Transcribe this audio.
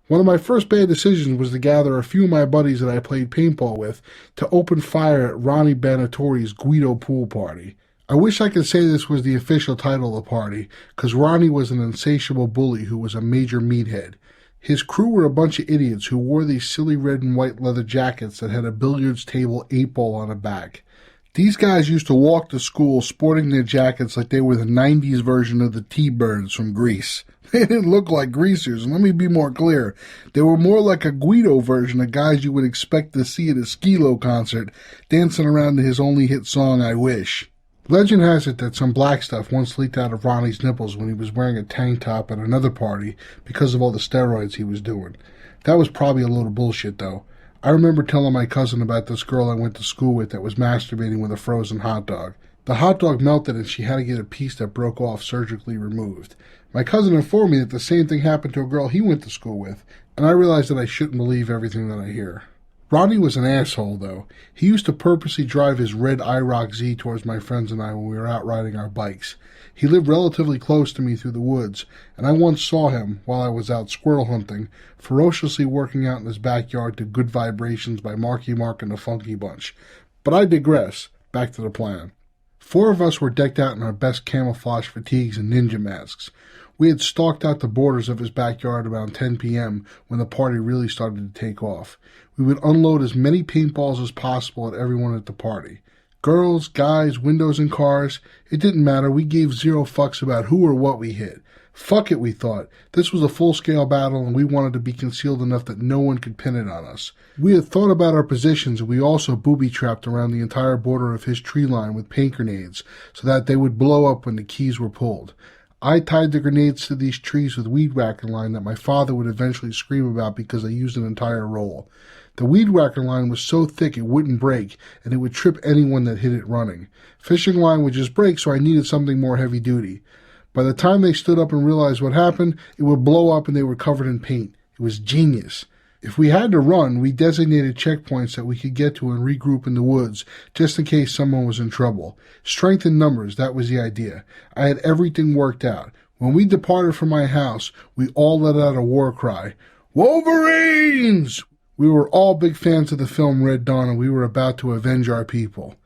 One of my first bad decisions was to gather a few of my buddies that I played paintball with to open fire at Ronnie Banatori's Guido pool party. I wish I could say this was the official title of the party, because Ronnie was an insatiable bully who was a major meathead. His crew were a bunch of idiots who wore these silly red and white leather jackets that had a billiards table 8-ball on the back. These guys used to walk to school sporting their jackets like they were the 90s version of the T-Birds from Grease. They didn't look like greasers, and let me be more clear. They were more like a Guido version of guys you would expect to see at a Skilo concert, dancing around to his only hit song, I Wish. Legend has it that some black stuff once leaked out of Ronnie's nipples when he was wearing a tank top at another party because of all the steroids he was doing. That was probably a load of bullshit, though. I remember telling my cousin about this girl I went to school with that was masturbating with a frozen hot dog. The hot dog melted and she had to get a piece that broke off surgically removed. My cousin informed me that the same thing happened to a girl he went to school with, and I realized that I shouldn't believe everything that I hear. Ronnie was an asshole, though. He used to purposely drive his red IROC Z towards my friends and I when we were out riding our bikes. He lived relatively close to me through the woods, and I once saw him, while I was out squirrel hunting, ferociously working out in his backyard to Good Vibrations by Marky Mark and the Funky Bunch. But I digress. Back to the plan. 4 of us were decked out in our best camouflage fatigues and ninja masks. We had stalked out the borders of his backyard around 10 p.m. when the party really started to take off. We would unload as many paintballs as possible at everyone at the party. Girls, guys, windows, and cars. It didn't matter. We gave 0 fucks about who or what we hit. Fuck it, we thought. This was a full-scale battle, and we wanted to be concealed enough that no one could pin it on us. We had thought about our positions, and we also booby-trapped around the entire border of his tree line with paint grenades, so that they would blow up when the keys were pulled. I tied the grenades to these trees with weed whacker line that my father would eventually scream about because I used an entire roll. The weed whacker line was so thick it wouldn't break, and it would trip anyone that hit it running. Fishing line would just break, so I needed something more heavy duty. By the time they stood up and realized what happened, it would blow up and they were covered in paint. It was genius. If we had to run, we designated checkpoints that we could get to and regroup in the woods, just in case someone was in trouble. Strength in numbers, that was the idea. I had everything worked out. When we departed from my house, we all let out a war cry. Wolverines! We were all big fans of the film Red Dawn, and we were about to avenge our people.